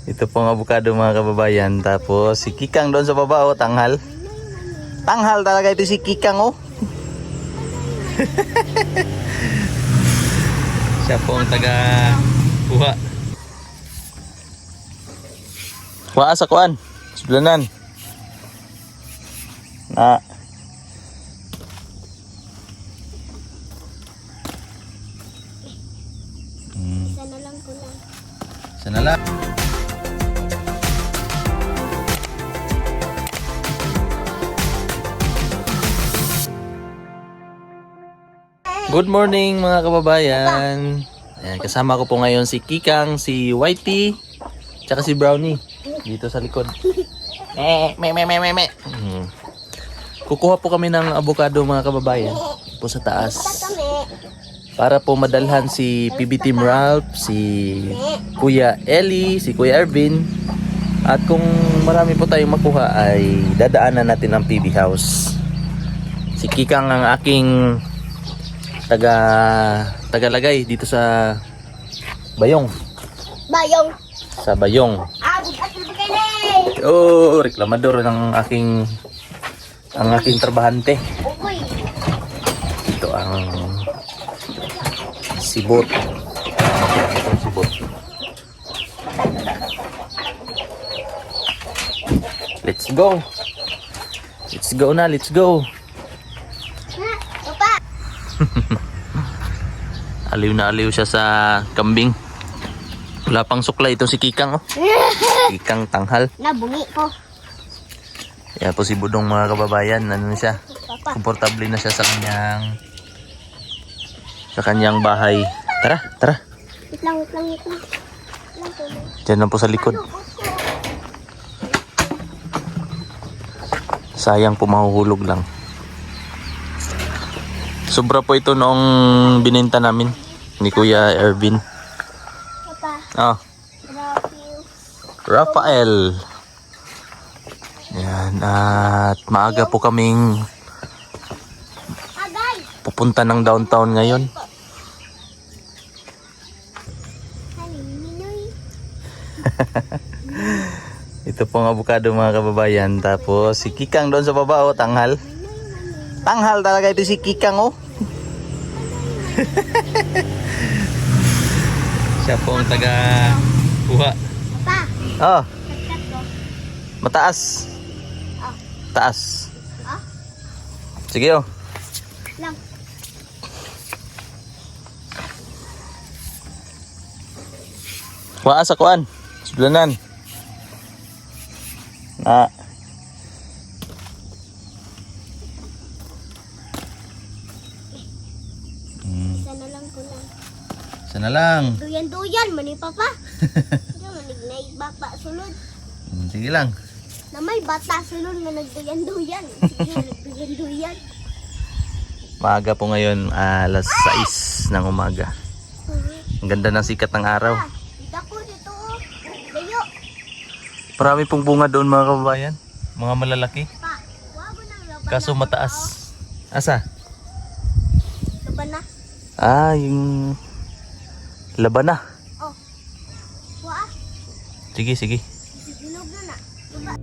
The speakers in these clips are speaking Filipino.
Ito pong avocado mga kababayan. Tapos si Kikang doon sa baba, oh, tanghal. Tanghal talaga ito si Kikang, oh. Siya po ang taga kuha. Kuha sa kuan. Sublanan. Na. Sana lang ko lang. Sana lang. Good morning mga kababayan. Ayan, kasama ko po ngayon si Kikang, si Whitey, tsaka si Brownie dito sa likod. Kukuha po kami ng avocado mga kababayan po sa taas para po madalhan si PB Team Ralph, si Kuya Ellie, si Kuya Ervin. At kung marami po tayong makuha ay dadaanan natin ang PB House. Si Kikang ang aking tagalagay dito sa Bayong. Bayong. Sa Bayong. Oh, reklamador ng aking trabahante. Uy. Ito ang sibot. Ito ang sibot. Let's go. Let's go na, let's go. Papa. Aliw na aliw siya sa kambing. Wala pang suklay ito si Kikang, oh. Kikang tanghal. Nabungi ko. Yan po si Budong mga kababayan. Ano na siya? Papa. Komportable na siya sa kanyang bahay. Tara, tara. Wait lang. Diyan lang po sa likod. Sayang po mahuhulog lang. Sobra po ito noong binenta namin ni Kuya Ervin. Papa. Ah, Love you. Rafael. Yan, at maaga po kaming Agay. pupunta ng downtown ngayon. Halinoy. Ito pong avocado mga kababayan. Tapos si Kikang doon sa baba, oh, tanghal. Tanghal talaga ito si Kikang, oh. Siya po ang taga kuha. Papa. Oh, Kat ko. mataas. Ah. Taas. Ah. Sige, oh. Lang. Kuha sa kuan. Sublanan. Na. Sana lang ko lang. Sana lang. Duyan mani papa. Manig na bata sulod. Sige lang. Na may bata sulod nga nagduyan. Sige, nagduyan. Maaga po ngayon, alas 6 ng umaga. Ang ganda ng sikat ng araw. Kita ko dito. Layo. Marami pong bunga doon mga kababayan. Mga malalaki. Pa. Wag mo nang laban. Kaso mataas. Asa? Laban na. Ah, yung labana. Oh. Wa. Sige, sige. Siginog na na. Diba?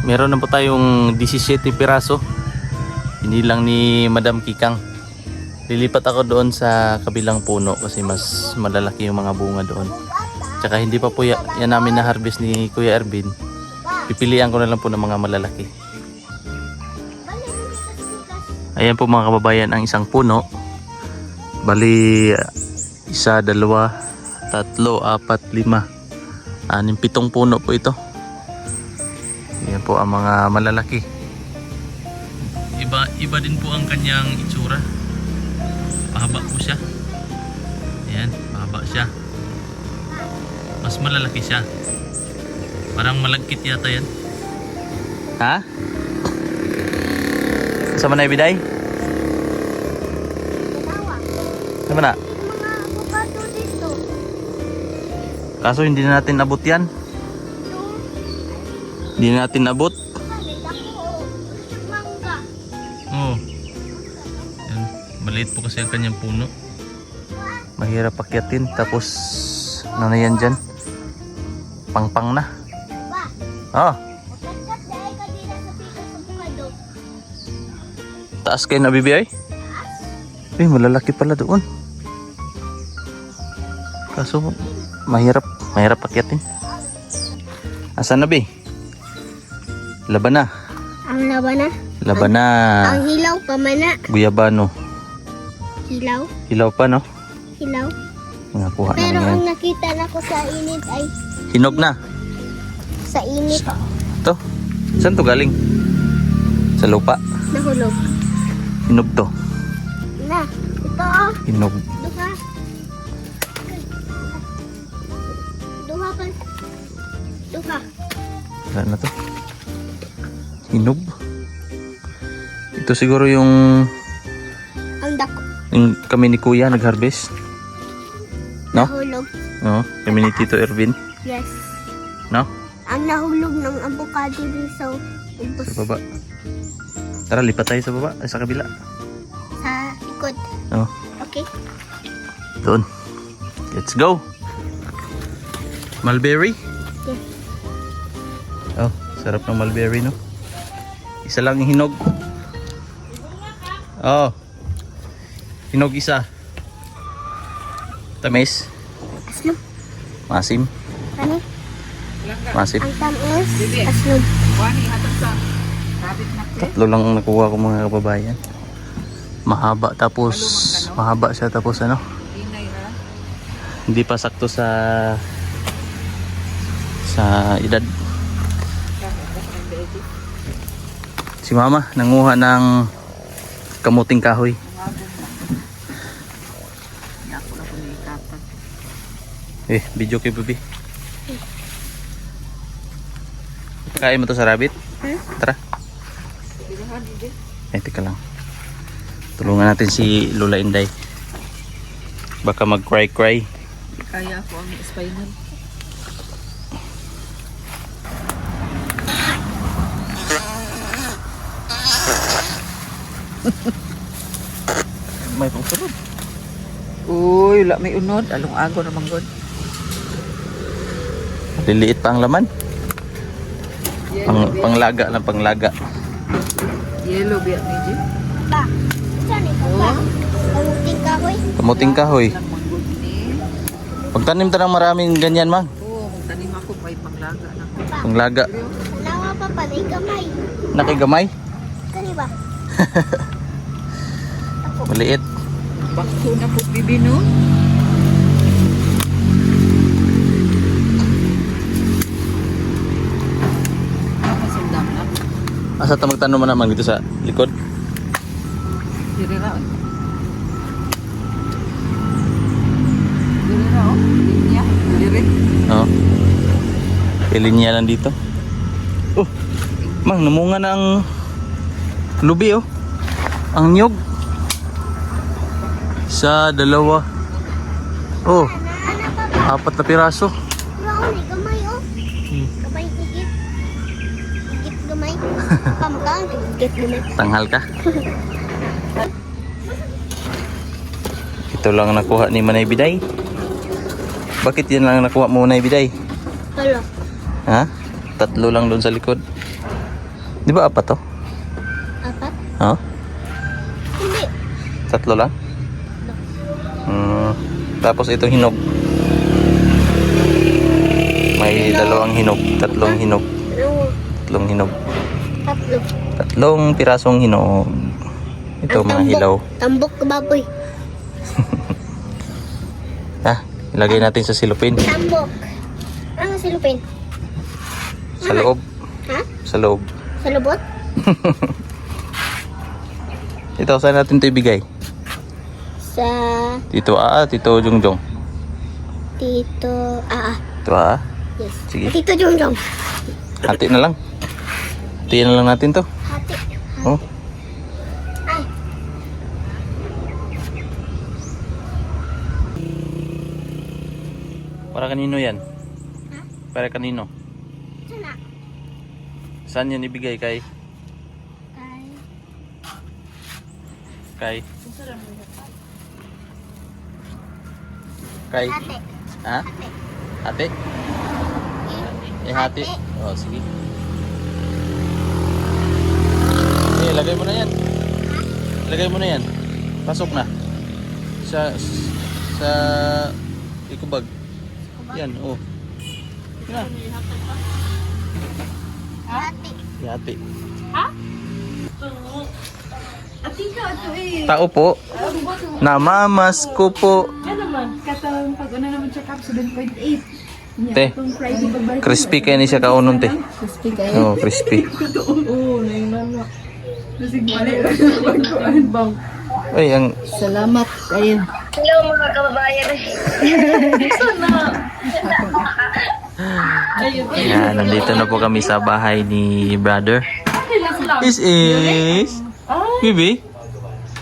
Meron na po tayong 17 piraso. Inilang ni Madam Kikang. Lilipat ako doon sa kabilang puno kasi mas malalaki yung mga bunga doon. Tsaka hindi pa po yan namin na-harvest ni Kuya Ervin. Pipilian ko na lang po ng mga malalaki. Ayan po mga kababayan ang isang puno. Bali, 1, 2, 3, 4, 5, 6, 7 puno po ito. Ayan po ang mga malalaki. Iba din po ang kanyang itsura. Pahaba po siya. Ayan, pahaba siya. Mas malalaki siya. Parang malagkit yata yan. Ha? Sama na ibiday? Tawa. Sama na? Mga avocado dito. Kaso hindi na natin abot yan. Ito. Hindi na natin abot. Kalit ako. Mangga. Oo. Yan. Maliit po kasi ang kanyang puno. Mahirap akyatin. Tapos ano na yan dyan? Pangpang na. Ba? Ah, Magkat dahil ka din sa pika sa avocado. taas kayo na bibiyay? Eh, malalaki pala doon. Kaso mahirap akyatin. Asan na, Bi? Laban na. Ang laban na. Laban na. Ang hilaw pa man na. Guyabano. Hilaw? Hilaw pa, no? Hilaw? Nakuha Pero naman ang yan. nakita na ko sa init ay Hinog na. sa init Ito. Saan to galing? Sa lupa. nahulog. Hinog to. Na, ito oh. Hinog. Duha. Duha pa. Duha. Wala na to. Hinog. Ito siguro yung Ang dako. kami ni Kuya nag-harvest. No? Nahulog. Oo. Kami ni Tito Ervin. Yes. No? Ang nahulog ng avocado din sa ubos. Sa baba. Tara, lipat tayo sa baba. Ay, sa kabila. Sa likod. Oo. Okay? Doon. Let's go. Mulberry. Yes. Oh, sarap ng mulberry, no? Isa lang yung hinog. Oh. Hinog isa. Tamis. Aslog. Masim. Ano? Masim. Ang tamis. Aslog. Tatlo lang ang nakuha ko mga kababayan. Mahaba siya tapos ano? Hindi pa sakto sa edad. Si Mama nanguha ng kamuting kahoy. Video kay Bibi. Kain mo to sa rabbit? Tara. Teka lang. Tulungan natin si Lola Inday. Baka mag-cry. Kaya ako ang spinal. May pangsunod. Uy, wala may unod. Along ago naman god. Liliit pa ang laman. Panglaga lang, panglaga. Yellow biya medyo. Ba? Saan ito ba? Kamuting kahoy. Kamuting kahoy. Lang manggod ni. Pagtanim ta ng maraming ganyan, Mang. Oo, magtanim ako pa panglaga na. Panglaga. Nawa pa pala gamay. Nakigamay. Kani ba? Maliit. Bakso na po bibi no. Masundam na. Asa ta magtanong man naman dito sa likod? Diri ra. Diri ra oh. Linya. Diri. Oo. Ilinya lang dito. Oh, Mang, namunga na ang lubi, oh. Ang nyog. Sa dalawa. Oh, Ana pa ba? 4 na piraso. Wow, ni gamay oh. Gamay higit. Higit gamay. Kamkang higit gamay. Tanghal ka. Ito lang nakuha ni Manay Biday. Bakit yan lang nakuha mo, Manay Biday? Hello. Ha? 3 lang doon sa likod. Di ba 4 to? Apat? Ha? Hindi. 3 lang? Tapos ito hinog. May 2 hinog, 3 hinog, Ano? 3 hinog. Tatlo. 3 pirasong hinog. Ito Ang mga tambok. hilaw. Tambok ka baboy. Ha? Ilagay natin sa silupin. Tambok. Ano silupin? Sa loob. Ha? Sa loob. Sa lubot? Ito, saan natin ito ibigay? Sa Tito Tito Jongjong. Tito... Ito Yes. Sige. Tito Jongjong. Hati na lang. Hatiin na lang natin to. Hati. Oh. Ay. Para kanino yan? Para kanino? Sana. Saan yan ibigay kay? Ay. Kay? Kay? Ate. Ha? Ate. Hati? Eh, hati. Oh, sige. Eh, lagay mo na yan. Lagay mo na yan. Pasok na. Sa ikubag. Yan, oh. Yan. Ate. Hati. eh. Tao po. Namamas ko po. Katawang pag ano naman check up 7.8. Te, crispy kayo ni siya kaunon, te. Crispy kayo. Oh, crispy. Oo, nainano. Kasi mali. Bang. Ay, ang Salamat kayo. Hello mga kababayan. yan, nandito na po kami sa bahay ni brother. This is Bibi.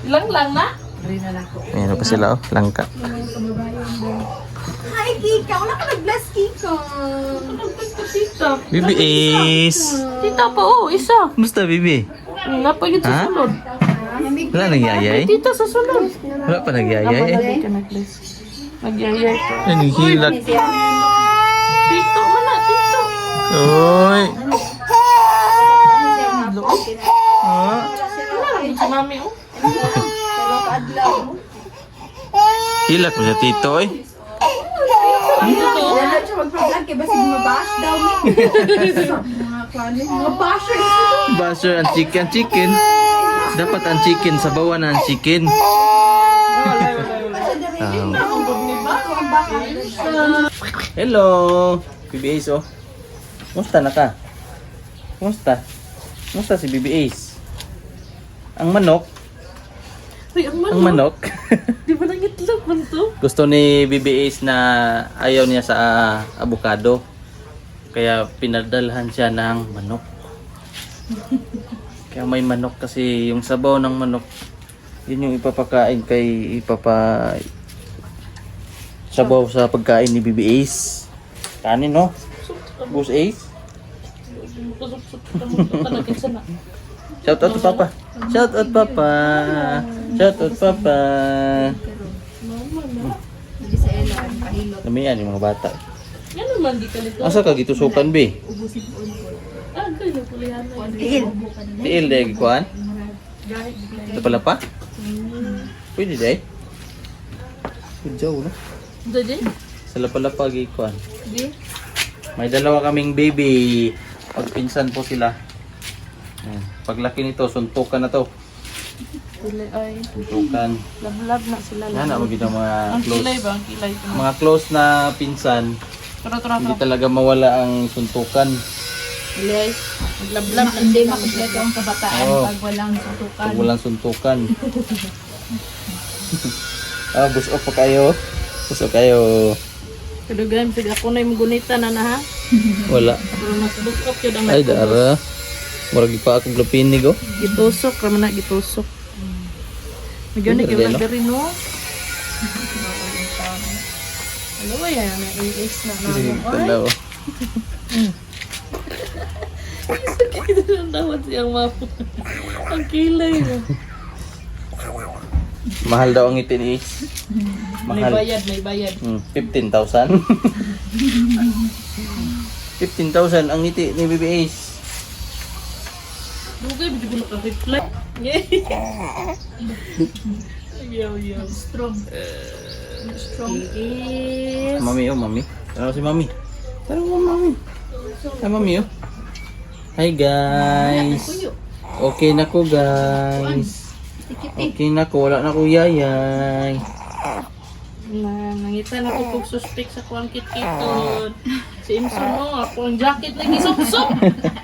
Lang na? Rin na lang ko. Ayan pa sila, oh. Langka. Hi, Kika. Wala ka nag-bless, Kika. Tita. Bibi is. Tita pa, oh, isa. Musta, Bibi? Nga pa yun sa Ha? sunod. Wala nagyayay? Tita sa sunod. Wala pa nagyayay eh. Hindi ka nag-bless. Nagyayay ka. Ay, nanghilat. Tito, mana, tito. Oy. Ha? Si mami, oh. Hilak mo siya, tito, eh. Wala siya mag-vlog kaya basta bumabash daw ni. Mga kanin. Mga basher. Basher ang chicken. Dapat ang chicken, sabawan ang chicken. Hello, Bibi Ace, oh. Kumusta na ka? Kumusta si Bibi Ace? Ang manok? Uy, Ang manok? Di ba nang itlog man to? Gusto ni Bibi Ace na ayaw niya sa avocado. Kaya pinadalhan siya ng manok. Kaya may manok kasi yung sabaw ng manok, yun yung ipapakain kay sabaw sa pagkain ni Bibi Ace. Kanin, no? Boss Ace? Shout out to Papa. Shout out Papa. Shout out Papa. Damihan yung mga bata. Yan naman, di ka nito. Asa ka gitusukan, be? Ah, kayo, kulihan na. Tiil dahil gikuan? Ito pala pa? Pwede dahil? Pudyaw, no? Dodi? Sa lapalapa gikuan. Di? May dalawa kaming baby. Pagpinsan po sila. Ayan. Paglaki nito, suntukan na to. Sila ay, Suntukan. love na sila. Yan ang mga mga Ang close. kilay ba? Ang kilay ko. Mga close na pinsan, Tara. hindi talaga mawala ang suntukan. Kilay. Maglablab. Hindi makumpleto ang kabataan Oo. pag walang sutukan. Pag walang suntukan. Busok pa kayo. Busok kayo. Kadugan, sige ako na yung gunita na ha. Wala. Pero mas busok yun ang Ay, dara. Murag pa akong glapinig, oh. gitusok, kami na gitusok. Medyo na Pwede kayo rin, no? nagdari, no? Ano ba yan? Na-iis na naman. Tanda, oh. Ito ang dapat siyang mapo. Ang kilay mo. Mahal daw ang ngiti ni Ace. May Mahal. bayad, may bayad. 15,000. 15,000 ang ngiti ni Bibi Ace. Dugay, hindi ko naka-reply. Yaw. Strong. Strong is... Mami, oh, mami. Tara si mami. Tara mo, mami. Hi, mami, oh. Hi, guys. Okay na ko, guys. Okay na ko. Wala na ko yayay. Nangita na ko kung suspect sa kuwang kit-kiton. Si Imso mo, ako ang jacket lagi sup-sup.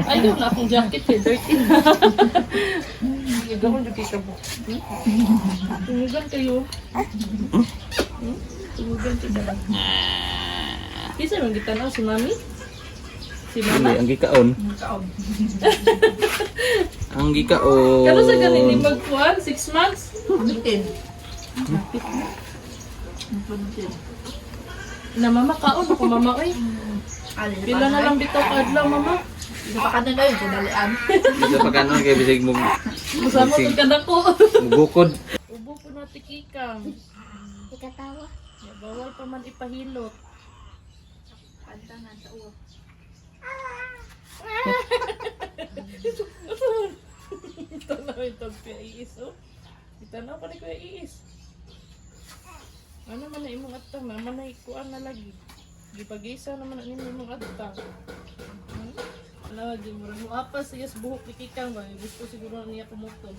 Ayaw na akong jacket eh, dirty na. Gawin dito mo. Tumugan kayo. Tumugan kayo. Kisa lang kita na si Mami? Si Mama? Ang gikaon. Ang gikaon. Kano sa galing magkuhan? 6 months? Na mama kaon ako mama oy. Pila na lang bitaw ka adlaw mama. Napakatan kayo, kadalian. Dito pa kanon kay bisig mo Masama Bisig. ko kadako. bukod. Ubo ko na tikikang. Ikatawa. Ya, bawal pa man ipahilot. Ito na ito kuya iis oh. Ito na pa ni kuya iis. Ano man na imong atang naman na ikuan na lagi. Gipag-isa naman na imong atang. Ala di mo mo apas yes buhok ni kikang ba gusto siguro niya pumutol.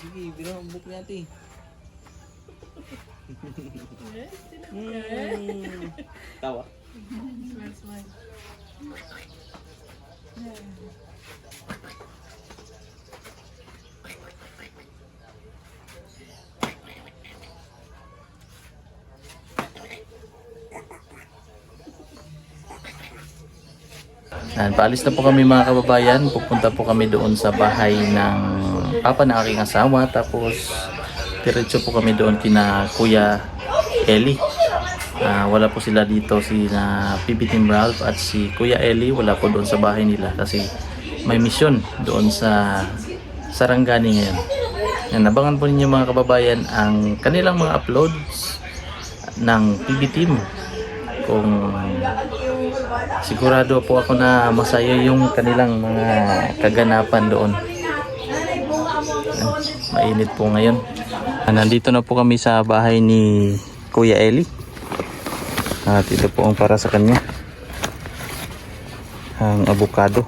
Sige, biro ang buk natin. Tawa. Smile, smile. Paalis na po kami mga kababayan. Pupunta po kami doon sa bahay ng papa ng aking asawa. Tapos diretso po kami doon kina Kuya Eli. Wala po sila dito, si PB Team Ralph at si Kuya Eli. Wala po doon sa bahay nila kasi may misyon doon sa Sarangani ngayon. Yan, nabangan po ninyo mga kababayan ang kanilang mga uploads ng PB Team. Kung sigurado po ako na masaya yung kanilang mga kaganapan doon. Mainit po ngayon. Nandito na po kami sa bahay ni Kuya Eli. At ito po ang para sa kanya. Ang avocado.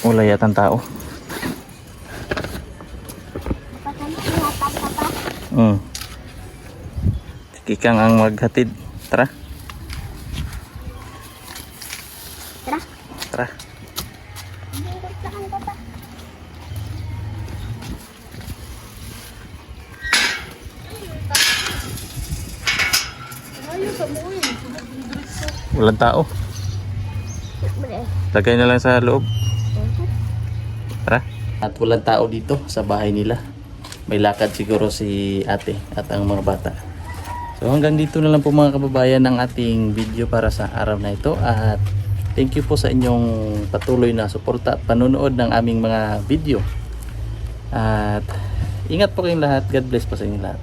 Wala yatang tao. Kikang ang maghatid. Tara. Tara. Tara. Walang tao. Lagay na lang sa loob. Tara. At walang tao dito sa bahay nila. May lakad siguro si ate at ang mga bata. So hanggang dito na lang po mga kababayan ang ating video para sa araw na ito. At thank you po sa inyong patuloy na suporta at panonood ng aming mga video. At ingat po kayong lahat. God bless po sa inyo lahat.